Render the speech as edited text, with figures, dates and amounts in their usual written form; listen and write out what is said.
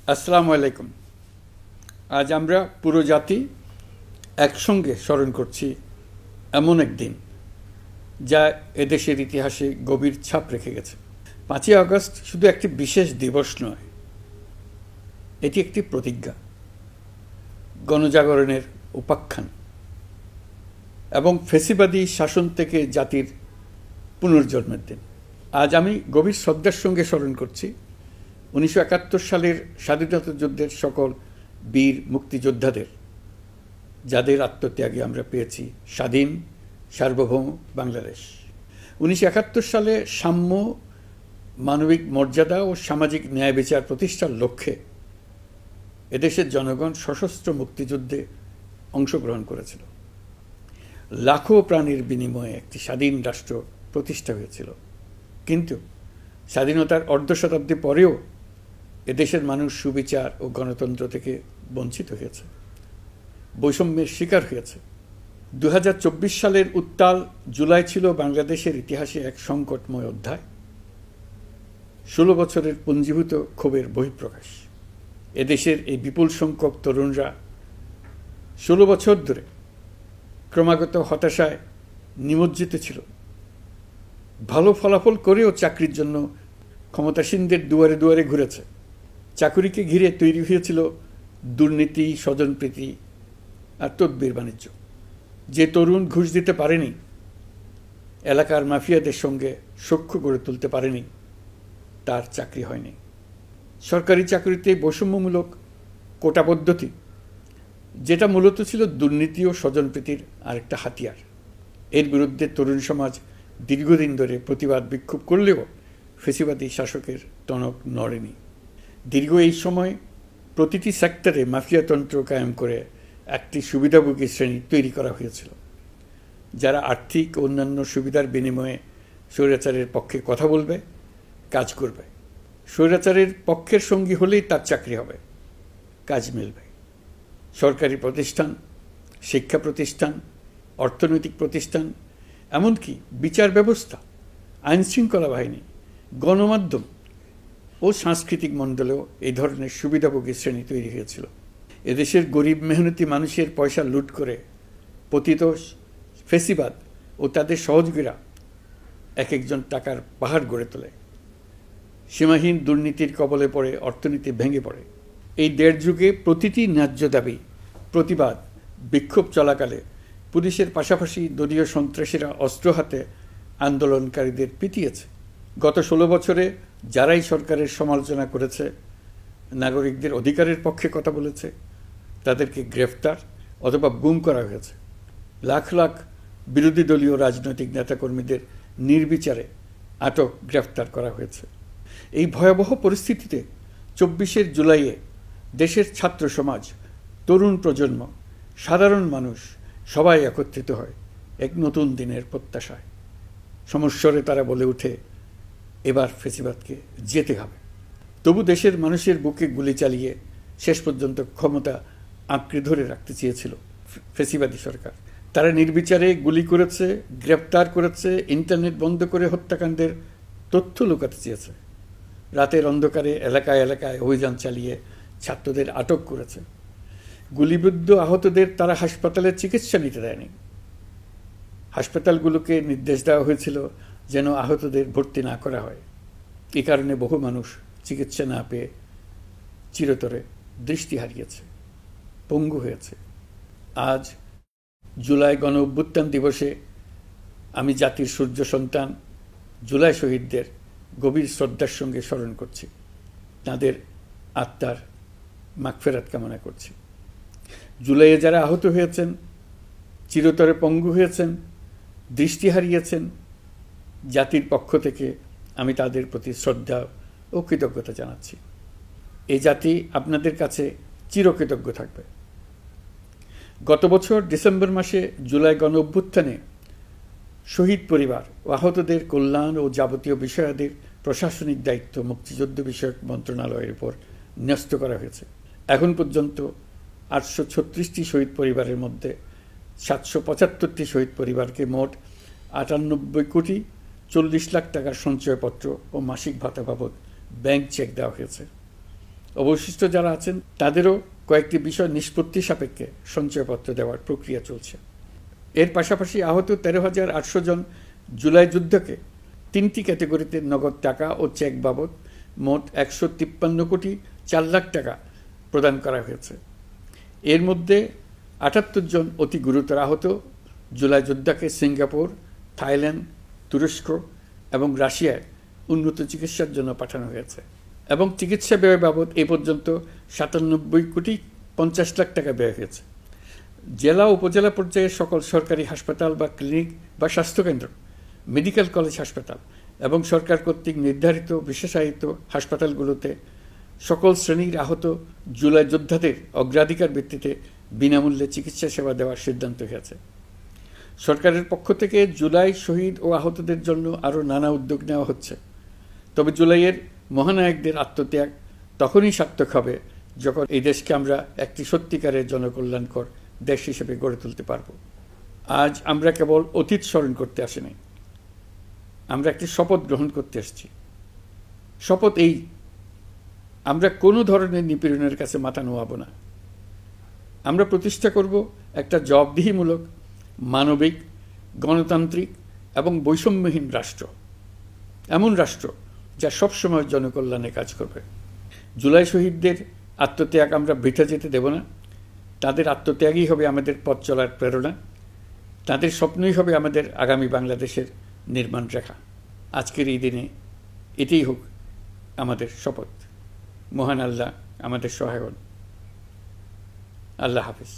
আসসালামু আলাইকুম। আজ আমরা পুরো জাতি একসঙ্গে স্মরণ করছি এমন একদিন যা এদেশের ইতিহাসে গভীর ছাপ রেখে গেছে। 5ই আগস্ট শুধু একটি বিশেষ দিবস নয়, এটি একটি প্রতিজ্ঞা, গণজাগরণের উপাখ্যান এবং ফ্যাসিবাদী শাসন থেকে জাতির পুনর্জন্মের দিন। আজ আমি গভীর শ্রদ্ধার সঙ্গে স্মরণ করছি 1971 সালের স্বাধীনতা যুদ্ধের সকল বীর মুক্তিযোদ্ধাদের, যাদের আত্মত্যাগে আমরা পেয়েছি স্বাধীন সার্বভৌম বাংলাদেশ। 1971 সালে সাম্য, মানবিক মর্যাদা ও সামাজিক ন্যায় বিচার প্রতিষ্ঠার লক্ষ্যে এদেশের জনগণ সশস্ত্র মুক্তিযুদ্ধে অংশগ্রহণ করেছিল। লাখো প্রাণীর বিনিময়ে একটি স্বাধীন রাষ্ট্র প্রতিষ্ঠা হয়েছিল। কিন্তু স্বাধীনতার অর্ধ শতাব্দী পরেও এদেশের মানুষ সুবিচার ও গণতন্ত্র থেকে বঞ্চিত হয়েছে, বৈষম্যের শিকার হয়েছে। 2024 সালের উত্তাল জুলাই ছিল বাংলাদেশের ইতিহাসে এক সংকটময় অধ্যায়, 16 বছরের পুঞ্জীভূত ক্ষোভের বহিঃপ্রকাশ। এদেশের এই বিপুল সংখ্যক তরুণরা 16 বছর ধরে ক্রমাগত হতাশায় নিমজ্জিত ছিল। ভালো ফলাফল করেও চাকরির জন্য ক্ষমতাসীনদের দুয়ারে দুয়ারে ঘুরেছে। চাকুরিকে ঘিরে তৈরি হয়েছিল দুর্নীতি, স্বজনপ্রীতি আর তদবির বাণিজ্য। যে তরুণ ঘুষ দিতে পারেনি, এলাকার মাফিয়াদের সঙ্গে সখ্য গড়ে তুলতে পারেনি, তার চাকরি হয়নি। সরকারি চাকরিতে বৈষম্যমূলক কোটা পদ্ধতি, যেটা মূলত ছিল দুর্নীতি ও স্বজনপ্রীতির আরেকটা হাতিয়ার, এর বিরুদ্ধে তরুণ সমাজ দীর্ঘদিন ধরে প্রতিবাদ বিক্ষোভ করলেও ফ্যাসিবাদী শাসকের টনক নড়েনি। দীর্ঘ এই সময় প্রতিটি সেক্টরে মাফিয়াতন্ত্র কায়েম করে একটি সুবিধাভোগী শ্রেণী তৈরি করা হয়েছিল, যারা আর্থিক ও অন্যান্য সুবিধার বিনিময়ে স্বৈরাচারের পক্ষে কথা বলবে, কাজ করবে। স্বৈরাচারের পক্ষের সঙ্গী হলেই তার চাকরি হবে, কাজ মিলবে। সরকারি প্রতিষ্ঠান, শিক্ষা প্রতিষ্ঠান, অর্থনৈতিক প্রতিষ্ঠান, এমনকি বিচার ব্যবস্থা, আইনশৃঙ্খলা বাহিনী, গণমাধ্যম ও সাংস্কৃতিক মণ্ডলেও এই ধরনের সুবিধাভোগী শ্রেণী তৈরি হয়েছিল। এদেশের গরিব মেহনতি মানুষের পয়সা লুট করে পতিত ফ্যাসিবাদ ও তাদের সহযোগীরা এক একজন টাকার পাহাড় গড়ে তোলে। সীমাহীন দুর্নীতির কবলে পড়ে অর্থনীতি ভেঙে পড়ে। এই দেড় যুগে প্রতিটি ন্যায্য দাবি, প্রতিবাদ, বিক্ষোভ চলাকালে পুলিশের পাশাপাশি দলীয় সন্ত্রাসীরা অস্ত্র হাতে আন্দোলনকারীদের পিটিয়েছে। গত 16 বছরে যারাই সরকারের সমালোচনা করেছে, নাগরিকদের অধিকারের পক্ষে কথা বলেছে, তাদেরকে গ্রেফতার অথবা গুম করা হয়েছে। লাখ লাখ বিরোধী দলীয় রাজনৈতিক নেতাকর্মীদের নির্বিচারে আটক, গ্রেফতার করা হয়েছে। এই ভয়াবহ পরিস্থিতিতে 24 জুলাইয়ে দেশের ছাত্র সমাজ, তরুণ প্রজন্ম, সাধারণ মানুষ সবাই একত্রিত হয় এক নতুন দিনের প্রত্যাশায়। সমস্বরে তারা বলে ওঠে, এবার ফ্যাসিবাদকে যেতে হবে। তবু দেশের মানুষের বুকে গুলি চালিয়ে শেষ পর্যন্ত ক্ষমতা আঁকড়ে ধরে রাখতে চেয়েছিল ফ্যাসিবাদী সরকার। তারা নির্বিচারে গুলি করেছে, গ্রেপ্তার করেছে, ইন্টারনেট বন্ধ করে হত্যাকাণ্ডের তথ্য লুকাতে চেয়েছে। রাতের অন্ধকারে এলাকায় এলাকায় অভিযান চালিয়ে ছাত্রদের আটক করেছে। গুলিবিদ্ধ আহতদের তারা হাসপাতালে চিকিৎসা নিতে দেয়নি। হাসপাতালগুলোকে নির্দেশ দেওয়া হয়েছিল যেন আহতদের ভর্তি না করা হয়। এ কারণে বহু মানুষ চিকিৎসা না পেয়ে চিরতরে দৃষ্টি হারিয়েছে, পঙ্গু হয়েছে। আজ জুলাই গণ অভ্যুত্থান দিবসে আমি জাতির সূর্য সন্তান জুলাই শহীদদের গভীর শ্রদ্ধার সঙ্গে স্মরণ করছি, তাদের আত্মার মাগফিরাত কামনা করছি। জুলাইয়ে যারা আহত হয়েছেন, চিরতরে পঙ্গু হয়েছেন, দৃষ্টি হারিয়েছেন, জাতির পক্ষ থেকে আমি তাদের প্রতি শ্রদ্ধা ও কৃতজ্ঞতা জানাচ্ছি। এই জাতি আপনাদের কাছে চিরকৃতজ্ঞ থাকবে। গত বছর ডিসেম্বর মাসে জুলাই গণ অভ্যুত্থানে শহীদ পরিবার ও আহতদের কল্যাণ ও যাবতীয় বিষয়াদির প্রশাসনিক দায়িত্ব মুক্তিযুদ্ধ বিষয়ক মন্ত্রণালয়ের উপর ন্যস্ত করা হয়েছে। এখন পর্যন্ত 836টি শহীদ পরিবারের মধ্যে 775টি শহীদ পরিবারকে মোট 98,40,00,000 টাকার সঞ্চয়পত্র ও মাসিক ভাতা বাবদ ব্যাংক চেক দেওয়া হয়েছে। অবশিষ্ট যারা আছেন তাদেরও কয়েকটি বিষয় নিষ্পত্তি সাপেক্ষে সঞ্চয়পত্র দেওয়ার প্রক্রিয়া চলছে। এর পাশাপাশি আহত 13,800 জন জুলাই যুদ্ধকে 3টি ক্যাটাগরিতে নগদ টাকা ও চেক বাবদ মোট 153 কোটি 4 লাখ টাকা প্রদান করা হয়েছে। এর মধ্যে 78 জন অতি গুরুতর আহত জুলাই যোদ্ধাকে সিঙ্গাপুর, থাইল্যান্ড, তুরস্ক এবং রাশিয়ায় উন্নত চিকিৎসার জন্য পাঠানো হয়েছে এবং চিকিৎসা ব্যয় বাবদ এ পর্যন্ত 97 কোটি 50 লাখ টাকা ব্যয় হয়েছে। জেলা উপজেলা পর্যায়ে সকল সরকারি হাসপাতাল বা ক্লিনিক বা স্বাস্থ্যকেন্দ্র, মেডিকেল কলেজ হাসপাতাল এবং সরকার কর্তৃক নির্ধারিত বিশেষায়িত হাসপাতালগুলোতে সকল শ্রেণীর আহত জুলাই যোদ্ধাদের অগ্রাধিকার ভিত্তিতে বিনামূল্যে চিকিৎসা সেবা দেওয়ার সিদ্ধান্ত হয়েছে। সরকারের পক্ষ থেকে জুলাই শহীদ ও আহতদের জন্য আরও নানা উদ্যোগ নেওয়া হচ্ছে। তবে জুলাইয়ের মহানায়কদের আত্মত্যাগ তখনই সার্থক হবে যখন এই দেশকে আমরা একটি সত্যিকারের জনকল্যাণকর দেশ হিসেবে গড়ে তুলতে পারব। আজ আমরা কেবল অতীত স্মরণ করতে আসিনি, আমরা একটি শপথ গ্রহণ করতে এসেছি। শপথ এই, আমরা কোনো ধরনের নিপীড়নের কাছে মাথা নোয়াব না। আমরা প্রতিষ্ঠা করব একটা জবাবদিহিমূলক, মানবিক, গণতান্ত্রিক এবং বৈষম্যহীন রাষ্ট্র, এমন রাষ্ট্র যা সবসময় জনকল্যাণে কাজ করবে। জুলাই শহীদদের আত্মত্যাগ আমরা বৃথা যেতে দেব না। তাদের আত্মত্যাগই হবে আমাদের পথ চলার প্রেরণা, তাদের স্বপ্নই হবে আমাদের আগামী বাংলাদেশের নির্মাণ রেখা। আজকের এই দিনে এটাই হোক আমাদের শপথ। মহান আল্লাহ আমাদের সহায় হন। আল্লাহ হাফিজ।